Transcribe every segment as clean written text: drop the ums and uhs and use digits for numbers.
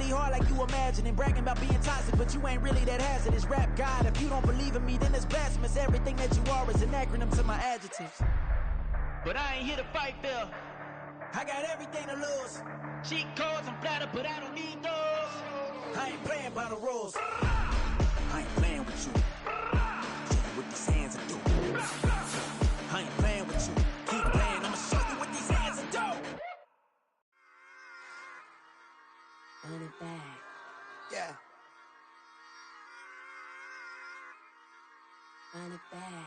really hard like you imagine, and bragging about being toxic, but you ain't really that hazardous. Rap God, if you don't believe in me, then it's blasphemous. Everything that you are is an acronym to my adjectives. But I ain't here to fight, Bill. I got everything to lose. Cheat codes, I'm flattered, but I don't need those. I ain't playing by the rules. I ain't playing with you. Show you what these hands are doing. I ain't playing with you. Keep playing, I'ma show you what these hands are doing. Run it back. Yeah. Run it back.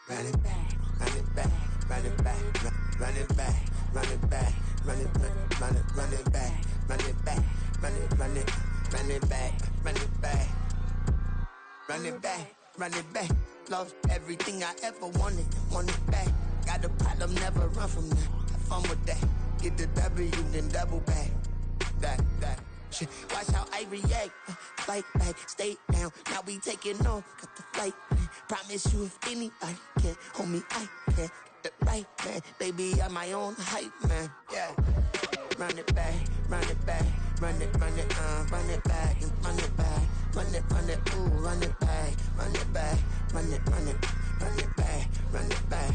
Run it back. Run it back. Run it back. Run it back. Run it back. Run it back. Run it back. Run it back. Run it run it run it back. Run it back. Run it back. Run it back. Lost everything I ever wanted. Want it back. Got a problem, never run from that. Have fun with that. Get the W, then double back. That shit. Watch how I react. Fight back, stay down. Now we taking off. Got the flight. Promise you if anybody can hold me, I can. Get the right man. Baby, I'm my own hype man. Yeah. Run it back, run it back. Run it back, and run it back. Run it, ooh, run it back. Run it back, run it back, run it back.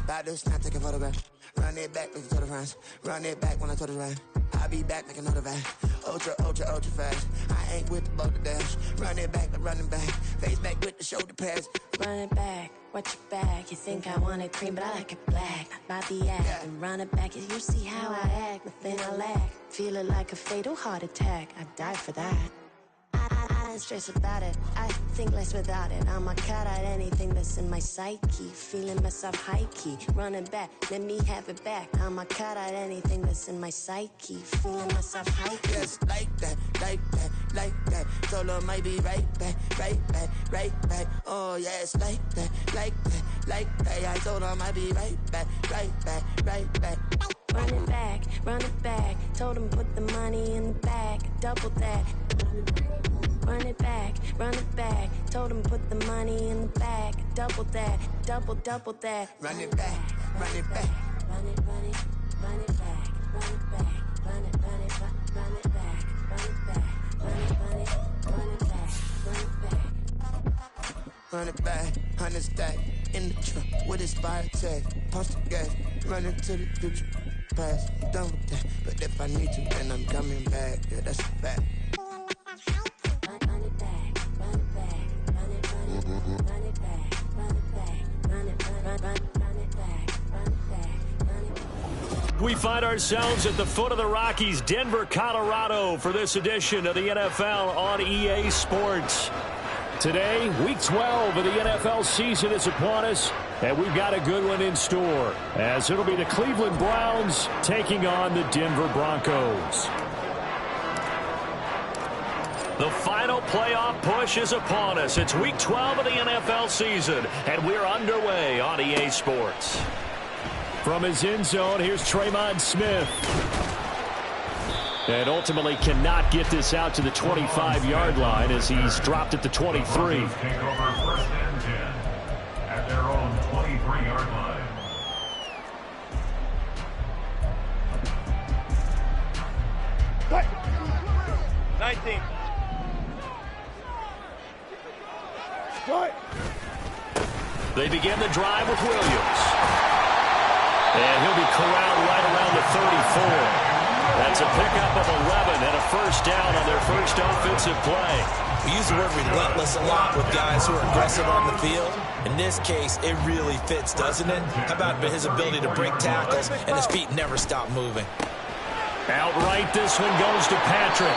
About to snap, take a photograph. Run it back, looking to the friends. Run it back when I told it right. I'll be back, make another back. Ultra fast. I ain't with the boulder dash. Run it back, running back. Face back with the shoulder pads. Run it back, watch your back. You think I want it cream, but I like it black. About the act, yeah. And run it back. You see how I act, nothing I lack. Feel it like a fatal heart attack. I'd die for that. I ain't stressed about it. I think less without it. I'ma cut out anything that's in my psyche. Feeling myself high key. Running back, let me have it back. I'ma cut out anything that's in my psyche. Feeling myself high key. Yes, like that, like that, like that. Solo might be right back, right back, right back. Oh yes, like that, like that, like that. I told her I might be right back, right back, right back. Run it back, run it back. Told him put the money in the bag, double that. Run it back, run it back. Told him put the money in the bag, double that, double that. Run it back, run it back. Run it, run it, run it back, run it back, run it, run it, run it back, run it back, run it, run it, run it back, run it back. Run it back, 100 stack in the trunk with his fire tag. Punch the gas, run into the future. Past, done with that. But if I need to, then I'm coming back. Yeah, that's a fact. Run it back, run it back, run it, run it, run it back, run it back, run it, run it back, run it back, run it back. We find ourselves at the foot of the Rockies, Denver, Colorado, for this edition of the NFL on EA Sports. Today, Week 12 of the NFL season is upon us, and we've got a good one in store, as it'll be the Cleveland Browns taking on the Denver Broncos. The final playoff push is upon us. It's Week 12 of the NFL season, and we're underway on EA Sports. From his end zone, here's Tremon Smith. And ultimately cannot get this out to the 25-yard line as he's dropped at the 23. Take over first and 10 at their own 23-yard line. Hey. 19. They begin the drive with Williams. And he'll be corralled right around the 34. That's a pickup of 11 and a first down on their first offensive play. We use the word relentless a lot with guys who are aggressive on the field. In this case, it really fits, doesn't it? How about his ability to break tackles and his feet never stop moving? Outright, this one goes to Patrick.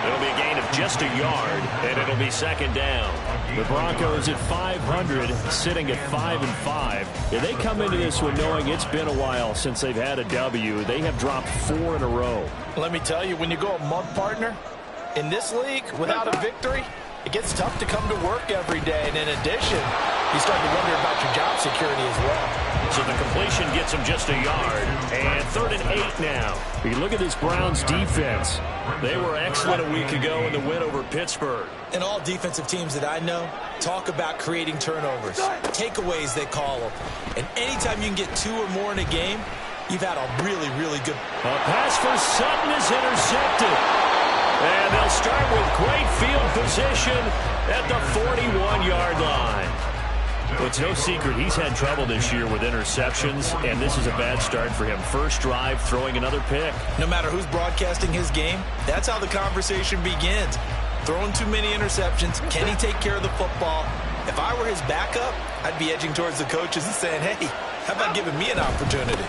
It'll be a gain of just a yard, and it'll be second down. The Broncos at 500, sitting at 5-5. If they come into this one knowing it's been a while since they've had a W, they have dropped 4 in a row. Let me tell you, when you go a month, partner, in this league, without a victory, it gets tough to come to work every day. And in addition, you start to wonder about your job security as well. So the completion gets him just a yard. And 3rd and 8 now. You look at this Browns defense. They were excellent a week ago in the win over Pittsburgh. And all defensive teams that I know talk about creating turnovers. Takeaways, they call them. And anytime you can get 2 or more in a game, you've had a really, really good... A pass for Sutton is intercepted. And they'll start with great field position at the 41-yard line. Well, it's no secret he's had trouble this year with interceptions, and this is a bad start for him. First drive, throwing another pick. No matter who's broadcasting his game, that's how the conversation begins. Throwing too many interceptions, can he take care of the football? If I were his backup, I'd be edging towards the coaches and saying, hey, how about giving me an opportunity?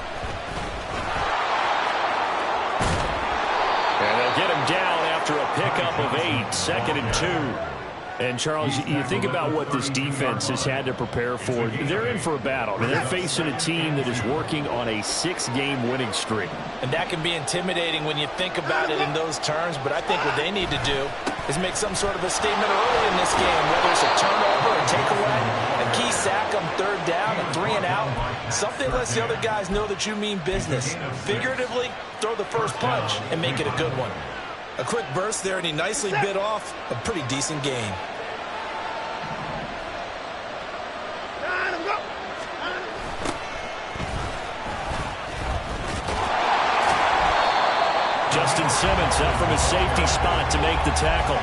And they'll get him down after a pickup of 8, 2nd and 2. And, Charles, you think about what this defense has had to prepare for. They're in for a battle. I mean, they're facing a team that is working on a 6-game winning streak. And that can be intimidating when you think about it in those terms, but I think what they need to do is make some sort of a statement early in this game, whether it's a turnover, a takeaway, a key sack on 3rd down, a 3 and out. Something lets the other guys know that you mean business. Figuratively, throw the first punch and make it a good one. A quick burst there, and he nicely bit off a pretty decent gain. Justin Simmons up from his safety spot to make the tackle.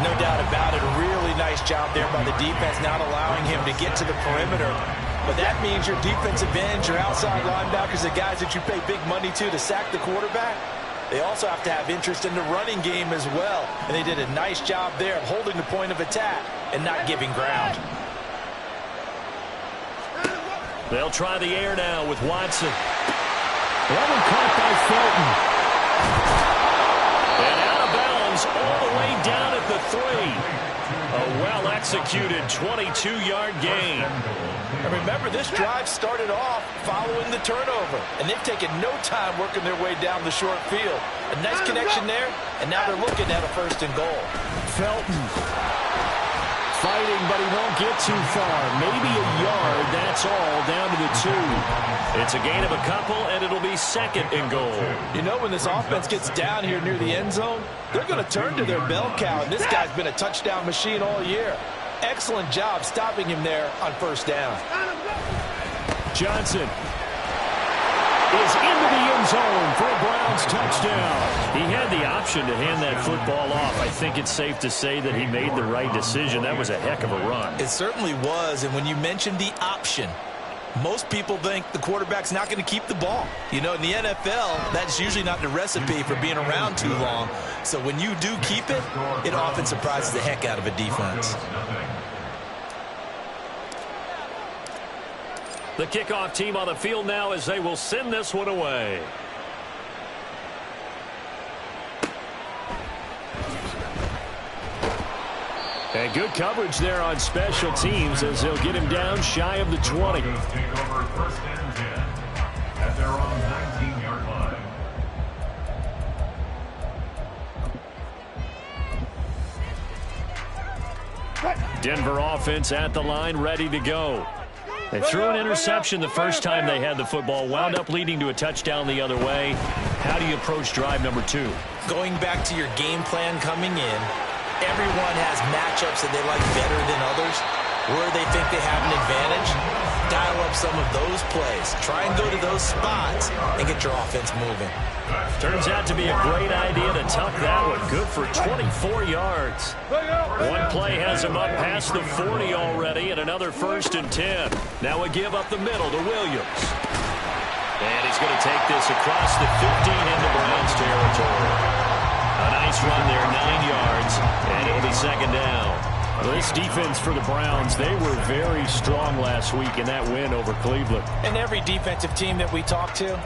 No doubt about it. A really nice job there by the defense, not allowing him to get to the perimeter. But that means your defensive ends, your outside linebackers, the guys that you pay big money to sack the quarterback, they also have to have interest in the running game as well. And they did a nice job there of holding the point of attack and not giving ground. They'll try the air now with Watson. That one caught by Felton. And out of bounds all the way down at the 3. A well-executed 22-yard gain. And remember, this drive started off following the turnover, and they've taken no time working their way down the short field. A nice connection there, and now they're looking at a 1st and goal. Felton fighting, but he won't get too far. Maybe a yard, that's all, down to the 2. It's a gain of a couple, and it'll be 2nd and goal. You know, when this offense gets down here near the end zone, they're going to turn to their bell cow, and this guy's been a touchdown machine all year. Excellent job stopping him there on 1st down. Johnson is into the end zone for a Browns touchdown. He had the option to hand that football off. I think it's safe to say that he made the right decision. That was a heck of a run. It certainly was, and when you mentioned the option, most people think the quarterback's not going to keep the ball. You know, in the NFL, that's usually not the recipe for being around too long. So when you do keep it, it often surprises the heck out of a defense. The kickoff team on the field now as they will send this one away. And good coverage there on special teams as they'll get him down shy of the 20. Take over 1st and 10 at their own 19-yard line. Denver offense at the line, ready to go. They threw an interception the first time they had the football, wound up leading to a touchdown the other way. How do you approach drive number 2? Going back to your game plan coming in, everyone has matchups that they like better than others, where they think they have an advantage. Dial up some of those plays. Try and go to those spots and get your offense moving. Turns out to be a great idea to tuck that one. Good for 24 yards. One play has him up past the 40 already, and another 1st and 10. Now a give up the middle to Williams. And he's going to take this across the 15 into Browns territory. A nice run there, 9 yards, and it'll be 2nd down. Well, this defense for the Browns, they were very strong last week in that win over Cleveland. And every defensive team that we talk to,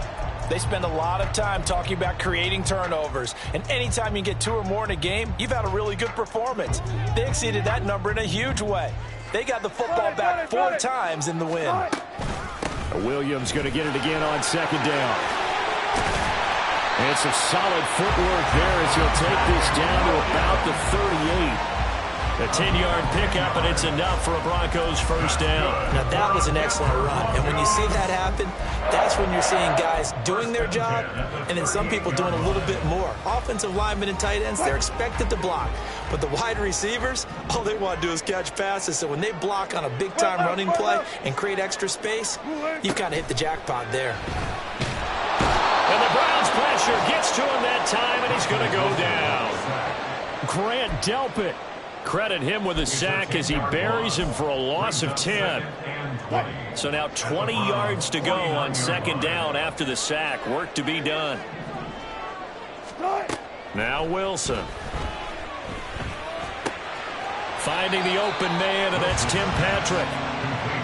they spend a lot of time talking about creating turnovers. And anytime you get 2 or more in a game, you've had a really good performance. They exceeded that number in a huge way. They got the football back 4 times in the win. Williams going to get it again on 2nd down. And some solid footwork there as he'll take this down to about the 38. A 10-yard pickup, and it's enough for a Broncos 1st down. Now, that was an excellent run. And when you see that happen, that's when you're seeing guys doing their job and then some people doing a little bit more. Offensive linemen and tight ends, they're expected to block. But the wide receivers, all they want to do is catch passes. So when they block on a big-time running play and create extra space, you've kind of hit the jackpot there. Grant Delpit. Credit him with a sack as he buries him for a loss of 10. So now 20 yards to go on second down after the sack. Work to be done. Now Wilson. Finding the open man, and that's Tim Patrick.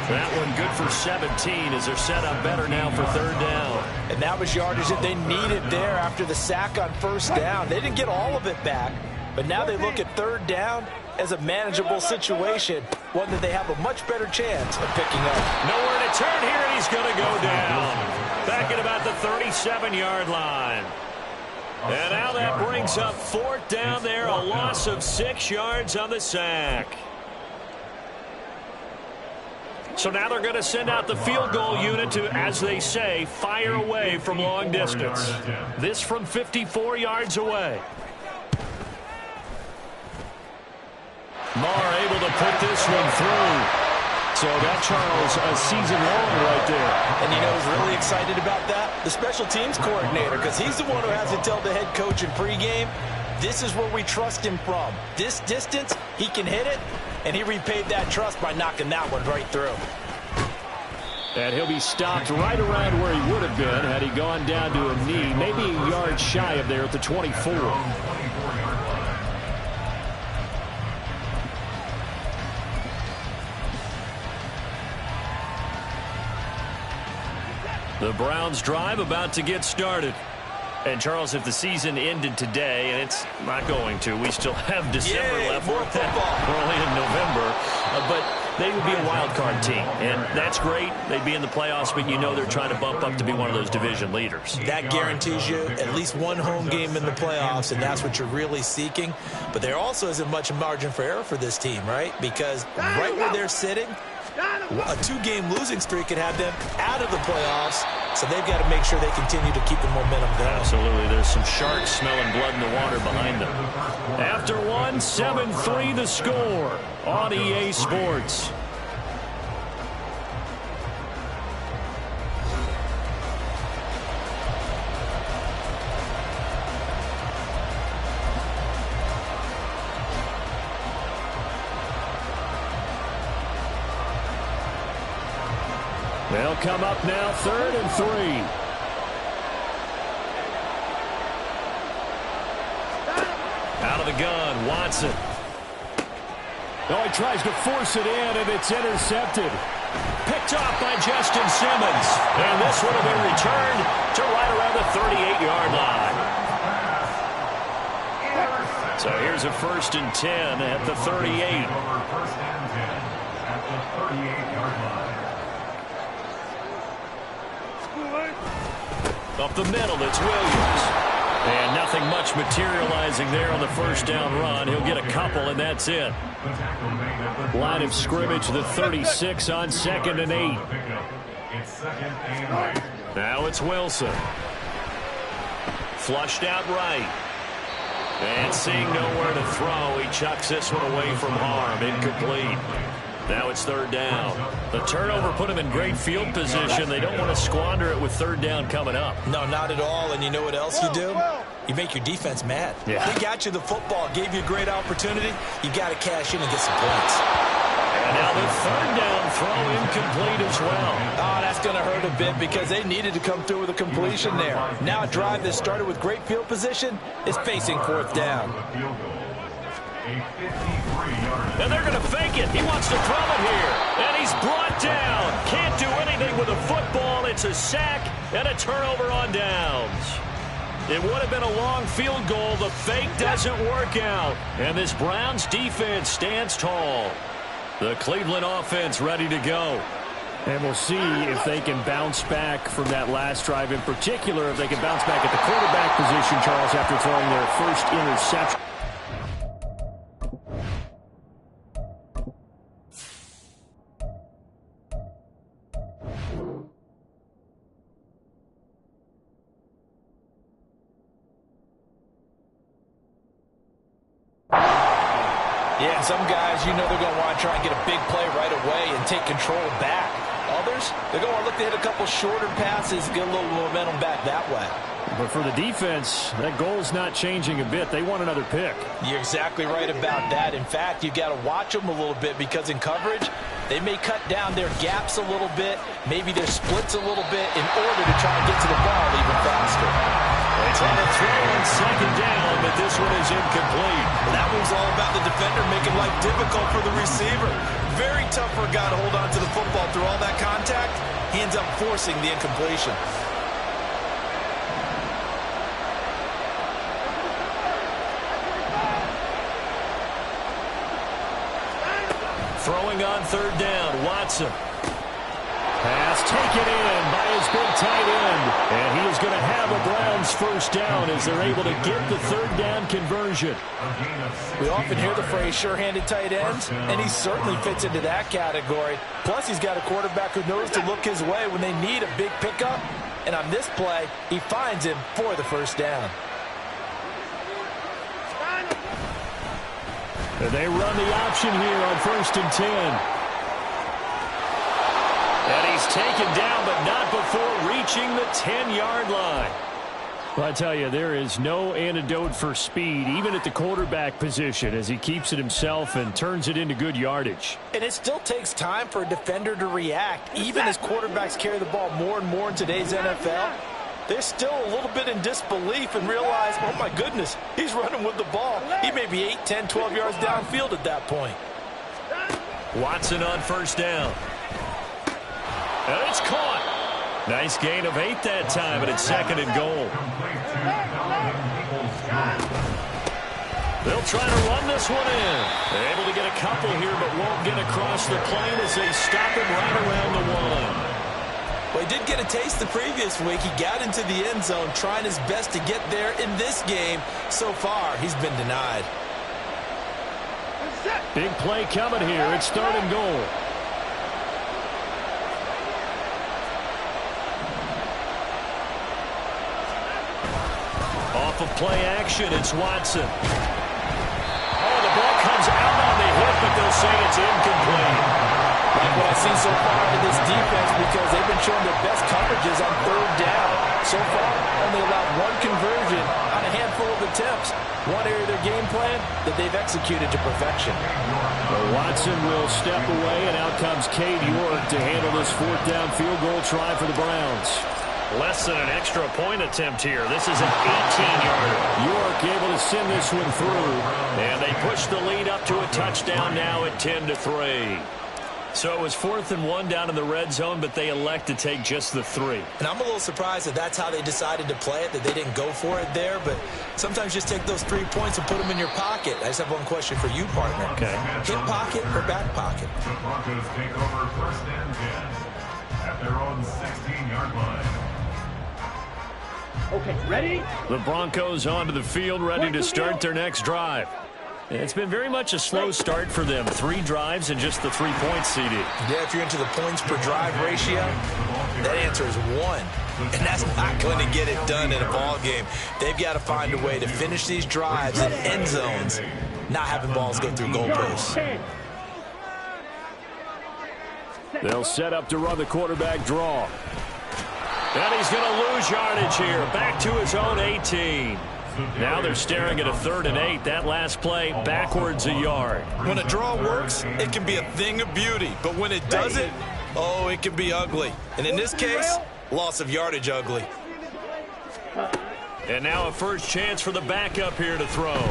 That one good for 17 as they're set up better now for third down. And that was yardage that they needed there after the sack on first down. They didn't get all of it back, but now they look at third down as a manageable situation, one that they have a much better chance of picking up. Nowhere to turn here, and he's going to go down. Back at about the 37-yard line. And now that brings up fourth down there, a loss of 6 yards on the sack. So now they're going to send out the field goal unit to, as they say, fire away from long distance. This from 54 yards away. Marr able to put this one through. So that, Charles, a season long right there. And you know who's really excited about that? The special teams coordinator, because he's the one who has to tell the head coach in pregame, this is where we trust him from. This distance, he can hit it, and he repaid that trust by knocking that one right through. And he'll be stopped right around where he would have been had he gone down to a knee, maybe a yard shy of there at the 24. The Browns drive about to get started. And, Charles, if the season ended today, and it's not going to, we still have December left. More football. We're only in November. But they would be a wild card team, and that's great. They'd be in the playoffs, but you know they're trying to bump up to be one of those division leaders. That guarantees you at least one home game in the playoffs, and that's what you're really seeking. But there also isn't much margin for error for this team, right? Because right where they're sitting, a two-game losing streak could have them out of the playoffs, so they've got to make sure they continue to keep the momentum going. Absolutely. There's some sharks smelling blood in the water behind them. After one, 7-3 the score on EA Sports. They'll come up now, 3rd and 3. Out of the gun, Watson. Oh, he tries to force it in, and it's intercepted. Picked off by Justin Simmons. And this would have been returned to right around the 38-yard line. So here's a 1st and 10 at the 38. 1st and 10 at the 38-yard line. Up the middle, it's Williams. And nothing much materializing there on the first down run. He'll get a couple, and that's it. Line of scrimmage, the 36 on 2nd and 8. Now it's Wilson. Flushed out right. And seeing nowhere to throw, he chucks this one away from harm. Incomplete. Now it's 3rd down. The turnover put him in great field position. They don't want to squander it with 3rd down coming up. No, not at all. And you know what else you do? You make your defense mad. Yeah. They got you the football, gave you a great opportunity. You got to cash in and get some points. And now the 3rd down throw incomplete as well. Oh, that's going to hurt a bit because they needed to come through with a completion there. Now a drive that started with great field position is facing 4th down. And they're going to fake it. He wants to throw it here. And he's brought down. Can't do anything with a football. It's a sack and a turnover on downs. It would have been a long field goal. The fake doesn't work out. And this Browns defense stands tall. The Cleveland offense ready to go. And we'll see if they can bounce back from that last drive. In particular, if they can bounce back at the quarterback position, Charles, after throwing their first interception. Yeah, some guys, you know they're going to want to try and get a big play right away and take control back. Others, they're going to look to hit a couple shorter passes, get a little momentum back that way. but for the defense, that goal's not changing a bit. They want another pick. You're exactly right about that. In fact, you got to watch them a little bit because in coverage, they may cut down their gaps a little bit, maybe their splits a little bit in order to try and get to the ball even faster. They try to throw on second down, but this one is incomplete. That move's all about the defender making life difficult for the receiver. Very tough for a guy to hold on to the football through all that contact. He ends up forcing the incompletion. Throwing on third down, Watson. Pass taken in by his big tight end. And he is going to have a Browns first down as they're able to get the third down conversion. We often hear the phrase sure-handed tight ends, and he certainly fits into that category. Plus, he's got a quarterback who knows to look his way when they need a big pickup. And on this play, he finds him for the first down. And they run the option here on 1st and 10. And he's taken down, but not before reaching the 10-yard line. Well, I tell you, there is no antidote for speed, even at the quarterback position, as he keeps it himself and turns it into good yardage. And it still takes time for a defender to react. Even as quarterbacks carry the ball more and more in today's NFL, they're still a little bit in disbelief and realize, oh my goodness, he's running with the ball. He may be 8, 10, 12 yards downfield at that point. Watson on first down. And it's caught. Nice gain of 8 that time, and it's 2nd and goal. They'll try to run this one in. They're able to get a couple here, but won't get across the plane as they stop him right around the 1. Well, he did get a taste the previous week. He got into the end zone, trying his best to get there in this game. So far, he's been denied. Big play coming here. It's 3rd and goal. Off of play action, it's Watson. Oh, the ball comes out on the hit, but they'll say it's incomplete. Like what I've seen so far in this defense, because they've been showing their best coverages on 3rd down. So far, only allowed 1 conversion on a handful of attempts. One area of their game plan that they've executed to perfection. Well, Watson will step away, and out comes Cade York to handle this 4th down field goal try for the Browns. Less than an extra point attempt here. This is an 18-yarder. York able to send this one through, and they push the lead up to a touchdown now at 10-3. So it was 4th and 1 down in the red zone, but they elect to take just the 3. And I'm a little surprised that that's how they decided to play it, that they didn't go for it there. But sometimes just take those 3 points and put them in your pocket. I just have one question for you, partner. Okay. Hip pocket or back pocket? The Broncos take over 1st and 10 at their own 16-yard line. Okay, ready? The Broncos onto the field, ready to start their next drive. It's been very much a slow start for them. 3 drives and just the 3 points seeded. Yeah, if you're into the points per drive ratio, that answer is 1. And that's not going to get it done in a ball game. They've got to find a way to finish these drives in end zones, not having balls go through goalposts. They'll set up to run the quarterback draw. And he's going to lose yardage here. Back to his own 18. Now they're staring at a 3rd and 8. That last play, backwards a yard. When a draw works, it can be a thing of beauty. But when it doesn't, oh, it can be ugly. And in this case, loss of yardage ugly. And now a first chance for the backup here to throw.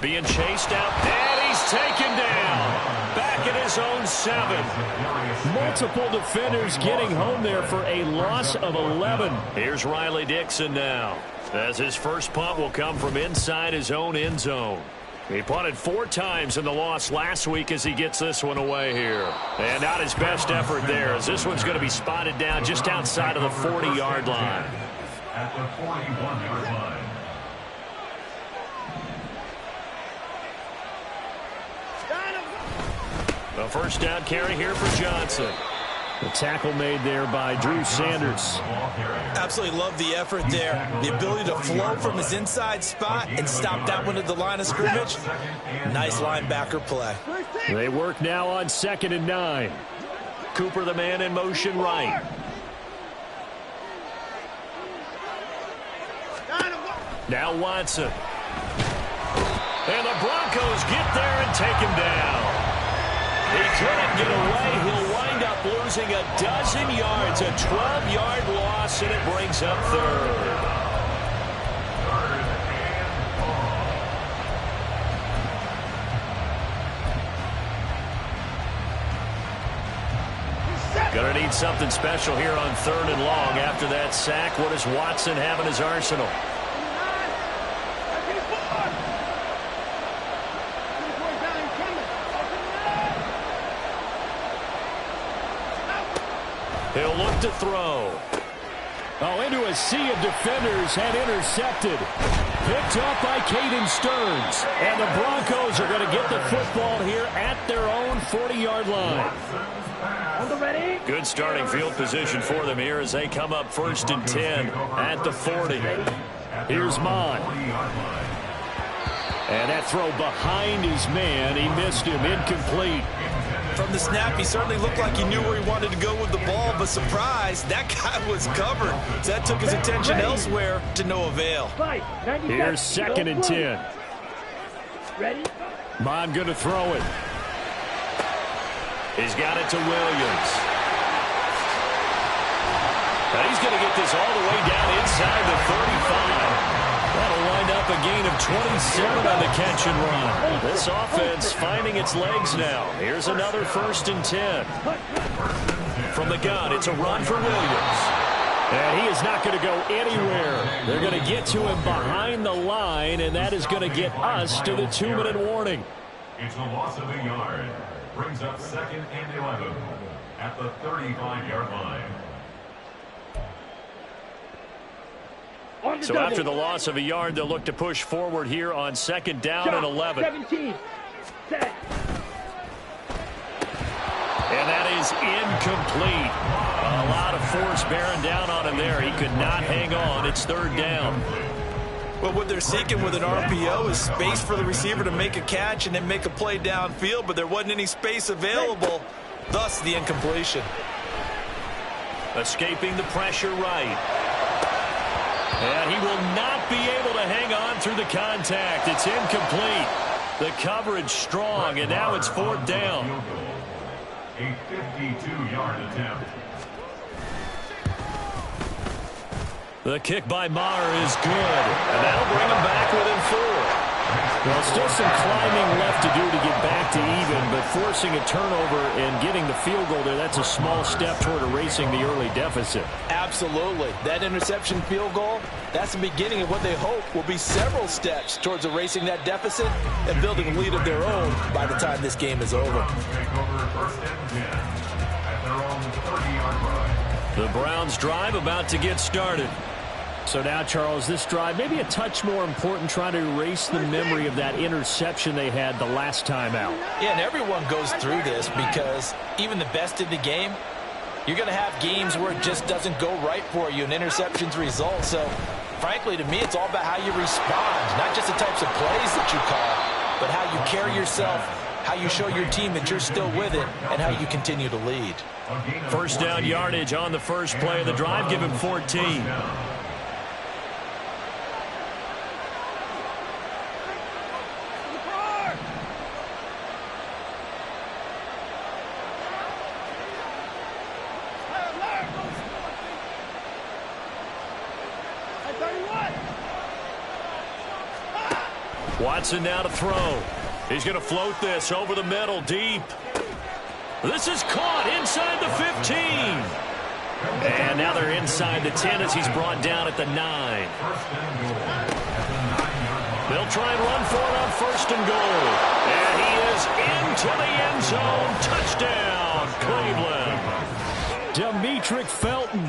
Being chased out, and he's taken down. Back at his own 7. Multiple defenders getting home there for a loss of 11. Here's Riley Dixon now, as his first punt will come from inside his own end zone. He punted 4 times in the loss last week as he gets this one away here. And not his best effort there, as this one's going to be spotted down just outside of the 40-yard line. At the 41-yard line. A first down carry here for Johnson. The tackle made there by Drew Sanders. Absolutely love the effort there. The ability to flow from his inside spot and stop that one at the line of scrimmage. Nice linebacker play. They work now on 2nd and 9. Cooper, the man in motion right. Now Watson. And the Broncos get there and take him down. He couldn't get away. He'll wind up losing a dozen yards, a 12-yard loss, and it brings up third. Going to need something special here on 3rd and long. After that sack, what does Watson have in his arsenal? He'll look to throw. Oh, into a sea of defenders and intercepted. Picked up by Caden Stearns. And the Broncos are going to get the football here at their own 40-yard line. Good starting field position for them here as they come up 1st and 10 at the 40. Here's Mon. And that throw behind his man. He missed him. Incomplete. From the snap, he certainly looked like he knew where he wanted to go with the ball, but surprise, that guy was covered. So that took his attention elsewhere to no avail. Here's 2nd and 10. Mon going to throw it. He's got it to Williams. Now he's going to get this all the way down inside the 35. That'll wind up a gain of 27 on the catch and run. This offense finding its legs now. Here's another 1st and 10. From the gun, it's a run for Williams. And he is not going to go anywhere. They're going to get to him behind the line, and that is going to get us to the 2-minute warning. It's a loss of a yard. Brings up 2nd and 11 at the 35-yard line. So after the loss of a yard, they'll look to push forward here on 2nd down and 11. 17. Set. And that is incomplete. A lot of force bearing down on him there. He could not hang on. It's 3rd down. Well, what they're seeking with an RPO is space for the receiver to make a catch and then make a play downfield, but there wasn't any space available, thus the incompletion. Escaping the pressure right. And he will not be able to hang on through the contact. It's incomplete. The coverage strong, and now it's 4th down. A 52-yard attempt. The kick by Maher is good, and that'll bring him back within 4. Well, still some climbing left to do to get back to even, but forcing a turnover and getting the field goal there, that's a small step toward erasing the early deficit. Absolutely. That interception field goal, that's the beginning of what they hope will be several steps towards erasing that deficit and building a lead of their own by the time this game is over. Take over 1st and 10 at their own 30-yard line. The Browns drive about to get started. So now, Charles, this drive maybe a touch more important, trying to erase the memory of that interception they had the last time out. Yeah, and everyone goes through this because even the best in the game, you're going to have games where it just doesn't go right for you, and interceptions result. So, frankly, to me, it's all about how you respond, not just the types of plays that you call, but how you carry yourself, how you show your team that you're still with it, and how you continue to lead. 1st down yardage on the first play of the drive. Give him 14. Watson now to throw. He's going to float this over the middle deep. This is caught inside the 15. And now they're inside the 10 as he's brought down at the 9. They'll try and run for it on 1st and goal. And he is into the end zone. Touchdown, Cleveland. Demetric Felton.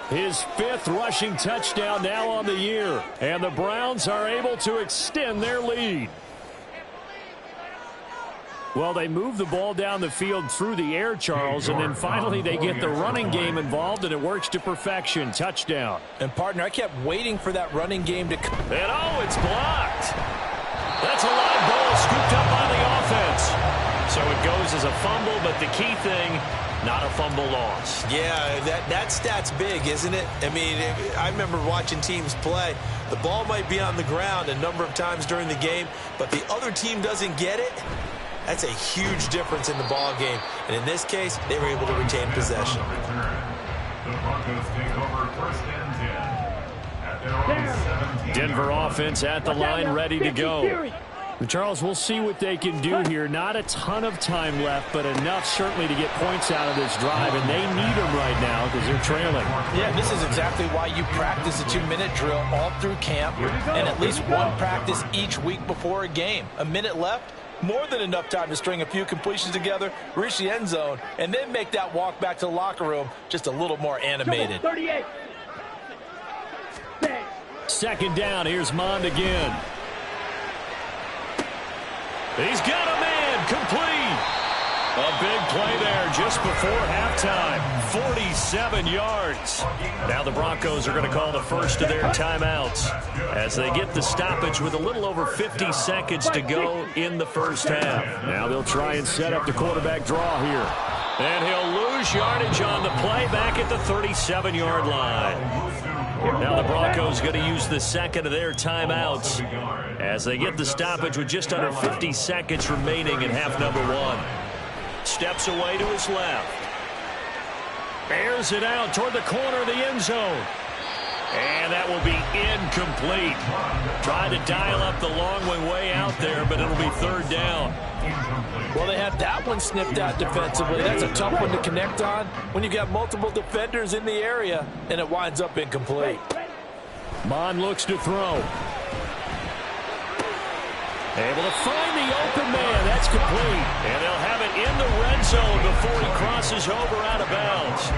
His 5th rushing touchdown now on the year. And the Browns are able to extend their lead. Well, they move the ball down the field through the air, Charles, and then finally they get the running game involved, and it works to perfection. Touchdown. And, partner, I kept waiting for that running game to come. And, oh, it's blocked. That's a live ball scooped up by the offense. So it goes as a fumble, but the key thing, not a fumble loss. Yeah, that stat's big, isn't it? I mean, I remember watching teams play. The ball might be on the ground a number of times during the game, but the other team doesn't get it. That's a huge difference in the ball game. And in this case, they were able to retain possession. The Broncos take over 1st and 10 at their own 17. Denver offense at the line, ready to go. Charles, we'll see what they can do here. Not a ton of time left, but enough certainly to get points out of this drive, and they need them right now because they're trailing. Yeah, this is exactly why you practice a 2-minute drill all through camp and at least one practice each week before a game. A minute left, more than enough time to string a few completions together, reach the end zone, and then make that walk back to the locker room just a little more animated. 38. 2nd down, here's Mond again. He's got a man, complete. A big play there just before halftime, 47 yards. Now the Broncos are going to call the first of their timeouts as they get the stoppage with a little over 50 seconds to go in the first half. Now they'll try and set up the quarterback draw here. And he'll lose yardage on the play back at the 37-yard line. Now the Broncos going to use the second of their timeouts as they get the stoppage with just under 50 seconds remaining in half number 1. Steps away to his left. Airs it out toward the corner of the end zone. And that will be incomplete. Tried to dial up the long way out there, but it'll be 3rd down. Well, they had that one sniffed out defensively. That's a tough one to connect on when you got multiple defenders in the area, and it winds up incomplete. Mond looks to throw. Able to find the open man. That's complete. And they'll have it in the red zone before he crosses over out of bounds.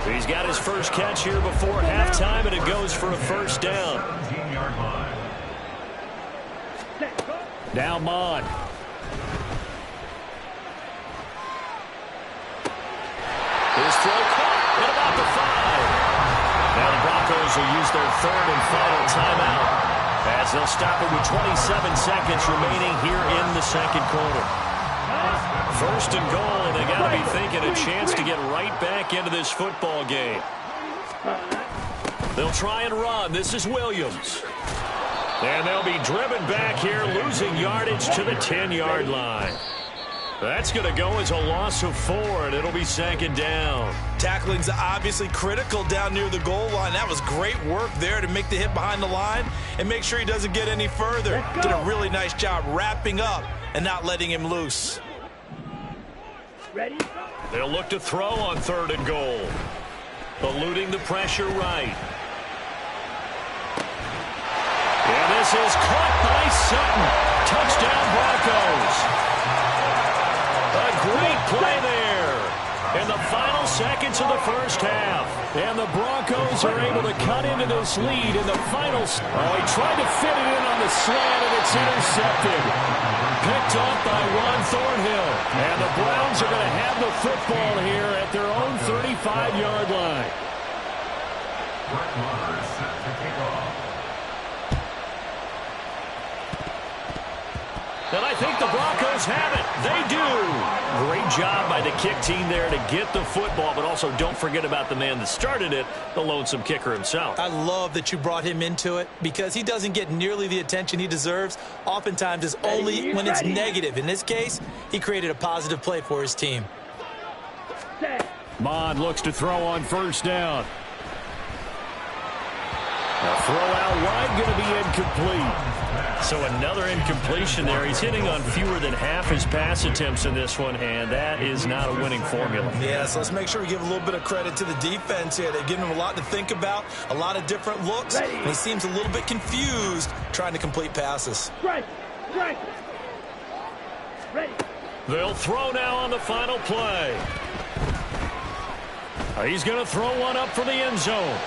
He's got his first catch here before halftime, and it goes for a 1st down. Now Mond. His throw caught at about the 5. Now the Broncos will use their 3rd and final timeout as they'll stop it with 27 seconds remaining here in the 2nd quarter. 1st and goal, and they got to be thinking a chance to get right back into this football game. They'll try and run. This is Williams. And they'll be driven back here, losing yardage to the 10-yard line. That's going to go as a loss of 4, and it'll be 2nd down. Tackling's obviously critical down near the goal line. That was great work there to make the hit behind the line and make sure he doesn't get any further. Did a really nice job wrapping up and not letting him loose. Ready? They'll look to throw on 3rd and goal. Eluding the pressure right. And this is caught by Sutton. Touchdown Broncos. A great play there in the final seconds of the first half. And the Broncos are able to cut into this lead in the final. Oh, he tried to fit it in on the slant, and it's intercepted. Picked off by Ron Thornhill. And the Browns are going to have the football here at their own 35-yard line. Set to kick off. And I think the Broncos have it. They do. Great job by the kick team there to get the football, but also don't forget about the man that started it, the lonesome kicker himself. I love that you brought him into it because he doesn't get nearly the attention he deserves. Oftentimes it's only when it's negative. In this case, he created a positive play for his team. Mond looks to throw on 1st down. A throw out wide going to be incomplete. So another incompletion there. He's hitting on fewer than half his pass attempts in this one, and that is not a winning formula. Yeah, so let's make sure we give a little bit of credit to the defense here. They've given him a lot to think about, a lot of different looks, and he seems a little bit confused trying to complete passes. Ready. They'll throw now on the final play. He's going to throw one up for the end zone.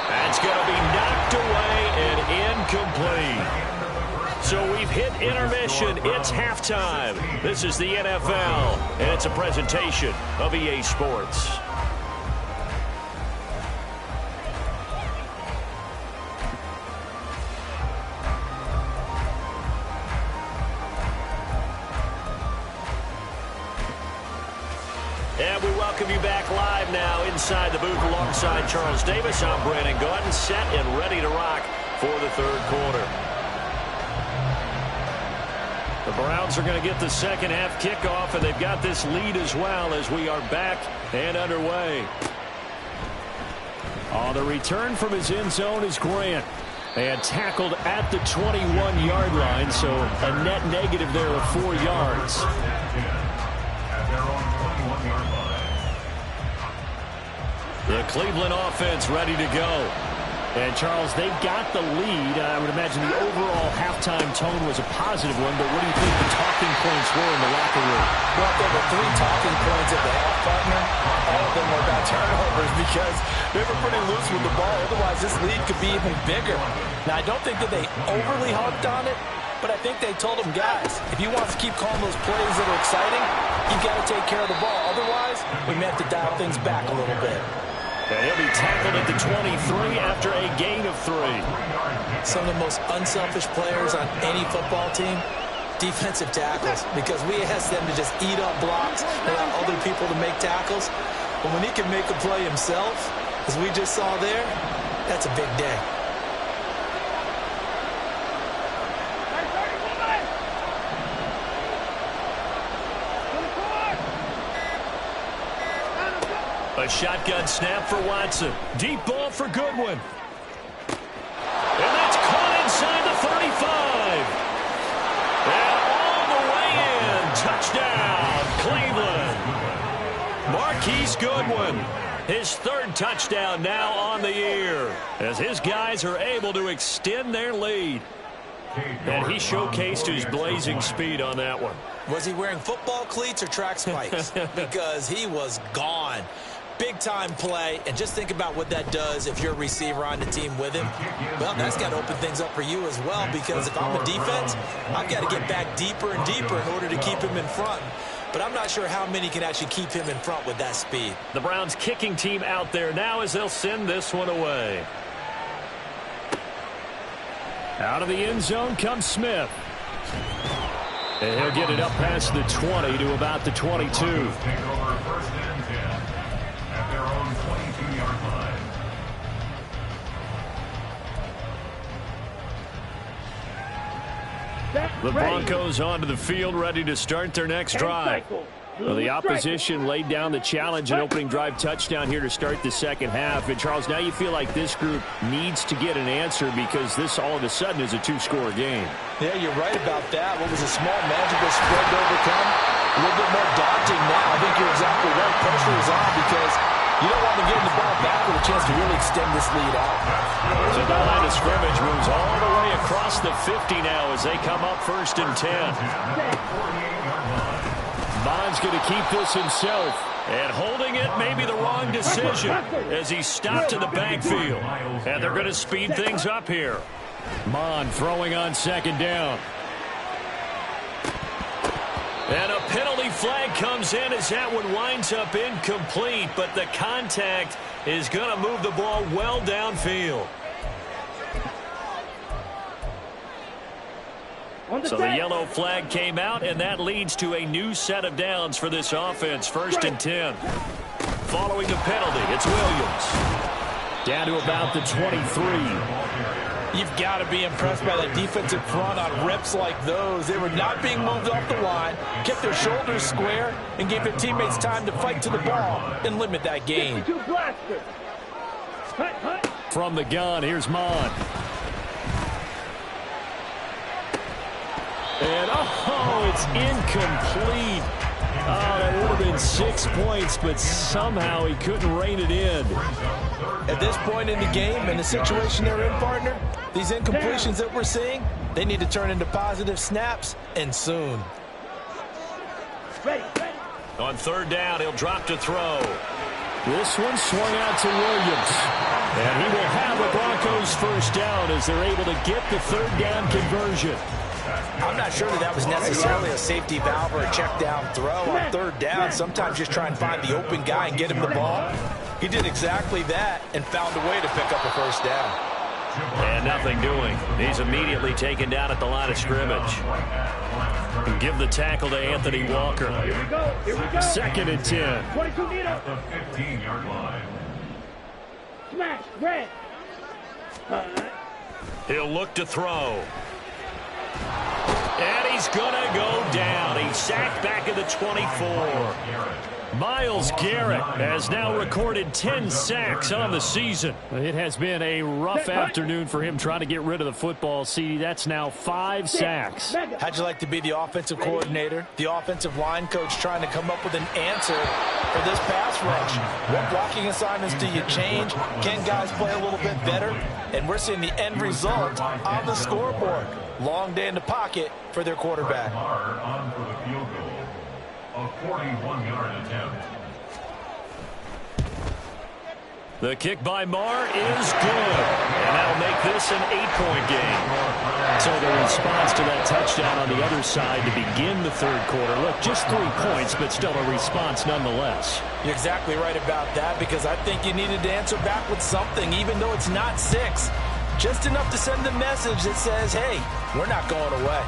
That's going to be knocked away and incomplete. So we've hit intermission. It's halftime. This is the NFL, and it's a presentation of EA Sports. welcome you back live now inside the booth alongside Charles Davis. I'm Brandon Gaudin, set and ready to rock for the third quarter. The Browns are going to get the second half kickoff, and they've got this lead as well as we are back and underway. On the return from his end zone is Grant. And tackled at the 21-yard line, so a net negative there of 4 yards. The Cleveland offense ready to go. And, Charles, they've got the lead. I would imagine the overall halftime tone was a positive one, but what do you think the talking points were in the locker room? Well, there were 3 talking points at the half, partner. All of them were about turnovers because they were pretty loose with the ball. Otherwise, this lead could be even bigger. Now, I don't think that they overly harped on it, but I think they told them, guys, if you want to keep calling those plays that are exciting, you've got to take care of the ball. Otherwise, we may have to dial things back a little bit. And he'll be tackled at the 23 after a gain of 3. Some of the most unselfish players on any football team, defensive tackles, because we ask them to just eat up blocks and allow other people to make tackles. But when he can make a play himself, as we just saw there, that's a big day. A shotgun snap for Watson. Deep ball for Goodwin. And that's caught inside the 35. And all the way in. Touchdown, Cleveland. Marquise Goodwin. His 3rd touchdown now on the year as his guys are able to extend their lead. And he showcased his blazing speed on that one. Was he wearing football cleats or track spikes? Because he was gone. Big-time play, and just think about what that does if you're a receiver on the team with him. Well, that's got to open things up for you as well, because if I'm a defense, I've got to get back deeper and deeper in order to keep him in front. But I'm not sure how many can actually keep him in front with that speed. The Browns kicking team out there now as they'll send this one away. Out of the end zone comes Smith. And he'll get it up past the 20 to about the 22. The Broncos onto the field, ready to start their next drive. Well, the opposition laid down the challenge, an opening drive touchdown here to start the second half. And, Charles, now you feel like this group needs to get an answer because this all of a sudden is a 2-score game. Yeah, you're right about that. What was a small magical spread to overcome? A little bit more daunting now. I think you're exactly right. Pressure is on because you don't want to get the ball back with a chance to really extend this lead out. So the line of scrimmage moves all the way across the 50 now as they come up 1st and 10. Bond's going to keep this himself. And holding it may be the wrong decision as he stopped in the backfield. And they're going to speed things up here. Bond throwing on 2nd down. And a penalty flag comes in as that one winds up incomplete, but the contact is going to move the ball well downfield. So the yellow flag came out, and that leads to a new set of downs for this offense. 1st and 10. Following the penalty, it's Williams. Down to about the 23. You've got to be impressed by that defensive front on reps like those. They were not being moved off the line, kept their shoulders square, and gave their teammates time to fight to the ball and limit that gain. From the gun, here's Mon. And, oh, it's incomplete. Oh, that would have been 6 points, but somehow he couldn't rein it in. At this point in the game and the situation they're in, partner, these incompletions that we're seeing, they need to turn into positive snaps, and soon. On 3rd down, he'll drop to throw. This one swung out to Williams. And he will have the Broncos 1st down as they're able to get the 3rd down conversion. I'm not sure that was necessarily a safety valve or a check down throw on 3rd down. Sometimes just try and find the open guy and get him the ball. He did exactly that and found a way to pick up a 1st down. And nothing doing. He's immediately taken down at the line of scrimmage. And give the tackle to Anthony Walker. Here we go. Here we go. 2nd and 10. 22 meter. At the 15-yard line. Smash. Red. He'll look to throw. And he's going to go down. He's sacked back at the 24. Myles Garrett has now recorded 10 sacks on the season. It has been a rough afternoon for him trying to get rid of the football. See, that's now 5 sacks. How'd you like to be the offensive coordinator, the offensive line coach trying to come up with an answer for this pass rush? What blocking assignments do you change? Can guys play a little bit better? And we're seeing the end result on the scoreboard. Long day in the pocket for their quarterback. On for the field goal. A 41-yard attempt. The kick by Marr is good. And that'll make this an 8-point game. So the response to that touchdown on the other side to begin the 3rd quarter. Look, just 3 points, but still a response nonetheless. You're exactly right about that, because I think you needed to answer back with something, even though it's not 6. Just enough to send a message that says, hey, we're not going away.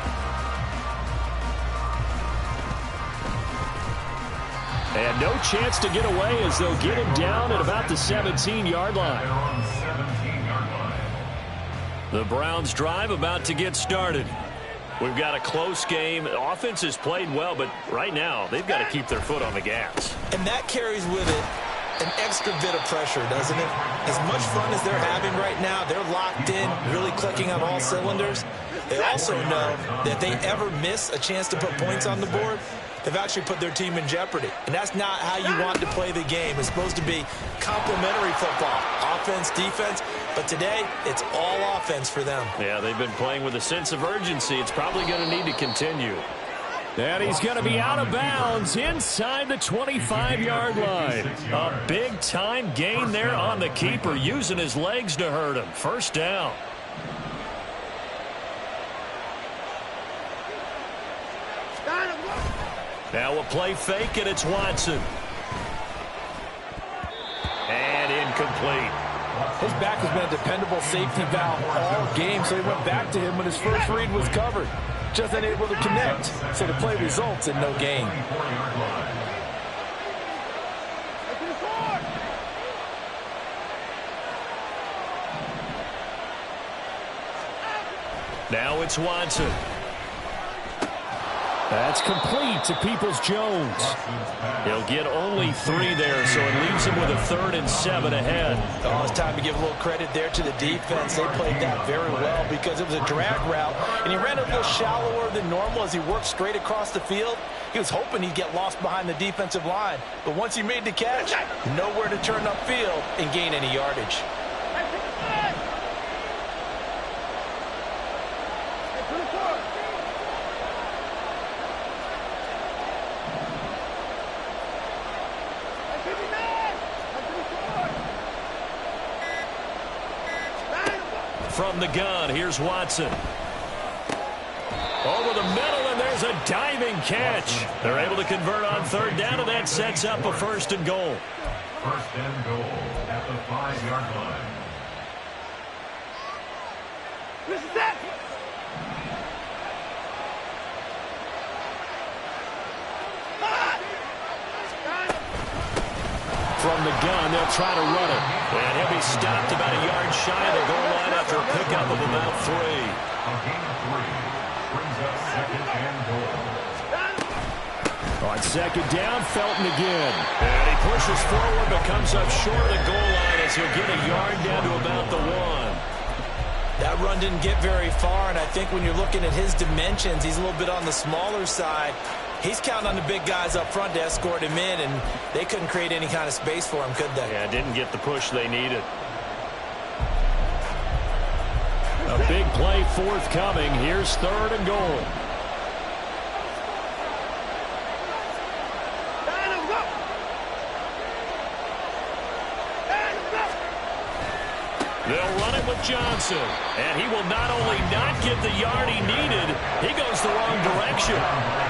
And no chance to get away as they'll get him down at about the 17-yard line. The Browns drive about to get started. We've got a close game. Offense has played well, but right now they've got to keep their foot on the gas. And that carries with it an extra bit of pressure, doesn't it? As much fun as they're having right now, they're locked in, really clicking on all cylinders. They also know that if they ever miss a chance to put points on the board, they've actually put their team in jeopardy. And that's not how you want to play the game. It's supposed to be complementary football, offense, defense. But today, it's all offense for them. Yeah, they've been playing with a sense of urgency. It's probably going to need to continue. And he's going to be out of bounds inside the 25-yard line. A big-time gain there on the keeper, using his legs to hurt him. 1st down. Now a play fake, and it's Watson. And incomplete. His back has been a dependable safety valve all game, so he went back to him when his first read was covered. Just unable to connect, so the play results in no gain. Now it's Watson. That's complete to Peoples-Jones. He'll get only 3 there, so it leaves him with a 3rd and 7 ahead. Oh, it's time to give a little credit there to the defense. They played that very well because it was a drag route, and he ran a little shallower than normal as he worked straight across the field. He was hoping he'd get lost behind the defensive line, but once he made the catch, nowhere to turn upfield and gain any yardage. From the gun, here's Watson. Over the middle, and there's a diving catch. They're able to convert on 3rd down, and that sets up a 1st and goal. 1st and goal at the 5-yard line. This is it. From the gun, they'll try to run it. And he'll be stopped about a yard shy of the goal line after a pickup of about 3. A gain of 3 brings up 2nd and goal. On 2nd down, Felton again. And he pushes forward but comes up short of the goal line as he'll get a yard down to about the 1. That run didn't get very far, and I think when you're looking at his dimensions, he's a little bit on the smaller side. He's counting on the big guys up front to escort him in, and they couldn't create any kind of space for him, could they? Yeah, didn't get the push they needed. A big play forthcoming. Here's 3rd and goal. They'll run it with Johnson, and he will not only not get the yard he needed, he goes the wrong direction.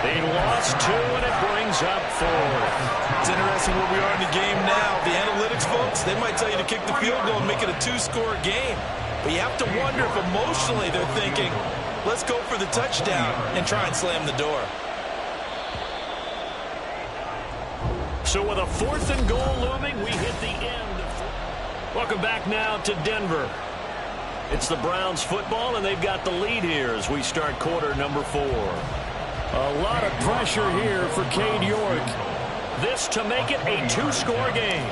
They lost 2, and it brings up 4th. It's interesting where we are in the game now. The analytics folks, they might tell you to kick the field goal and make it a 2-score game. But you have to wonder if emotionally they're thinking, let's go for the touchdown and try and slam the door. So with a 4th and goal looming, we hit the end. Welcome back now to Denver. It's the Browns football, and they've got the lead here as we start quarter number 4. A lot of pressure here for Cade York. This to make it a 2-score game.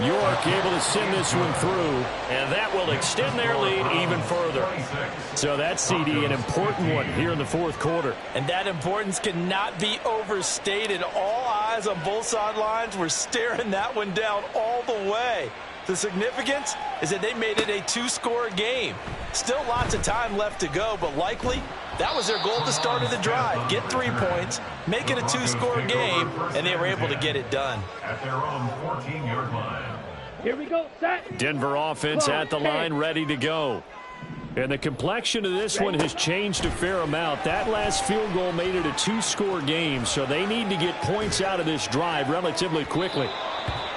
York able to send this one through, and that will extend their lead even further. So that's, CD, an important one here in the 4th quarter. And that importance cannot be overstated. All eyes on both sidelines were staring that one down all the way. The significance is that they made it a 2-score game. Still lots of time left to go, but likely that was their goal at the start of the drive. Get 3 points, make it a 2-score game, and they were able to get it done. At their own 14-yard line. Here we go, set. Denver offense at the line, ready to go. And the complexion of this one has changed a fair amount. That last field goal made it a 2-score game, so they need to get points out of this drive relatively quickly.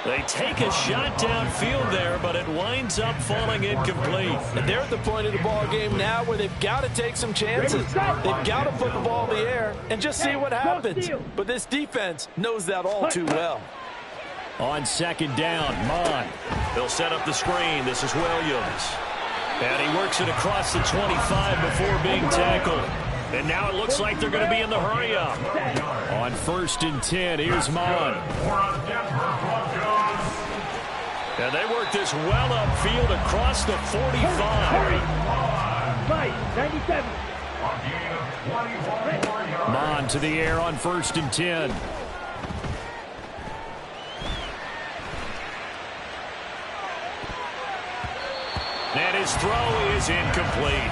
They take a shot downfield there, but it winds up falling incomplete. And they're at the point of the ball game now where they've got to take some chances. They've got to put the ball in the air and just see what happens. But this defense knows that all too well. On 2nd down, Mon. They'll set up the screen. This is Williams. And he works it across the 25 before being tackled. And now it looks like they're going to be in the hurry-up. On 1st and 10, here's Mon. And they work this well upfield across the 45. 97. Mon to the air on 1st and 10. And his throw is incomplete.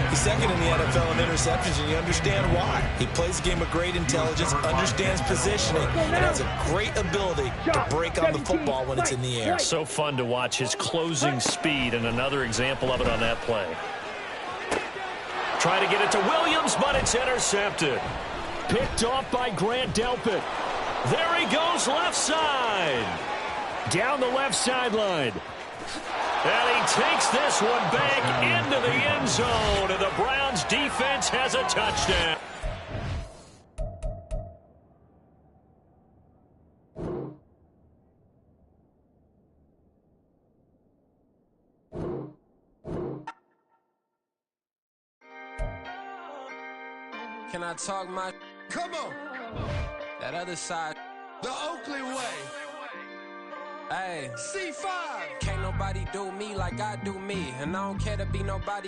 He's second in the NFL in interceptions, and you understand why. He plays a game of great intelligence, understands positioning, and has a great ability to break on the football when it's in the air. So fun to watch his closing speed, and another example of it on that play. Trying to get it to Williams, but it's intercepted. Picked off by Grant Delpit. There he goes left side. Down the left sideline. And he takes this one back into the end zone, and the Browns defense has a touchdown. Can I talk my... Come on. That other side. The Oakley way. Hey. C5. Can't nobody do me like I do me. And I don't care to be nobody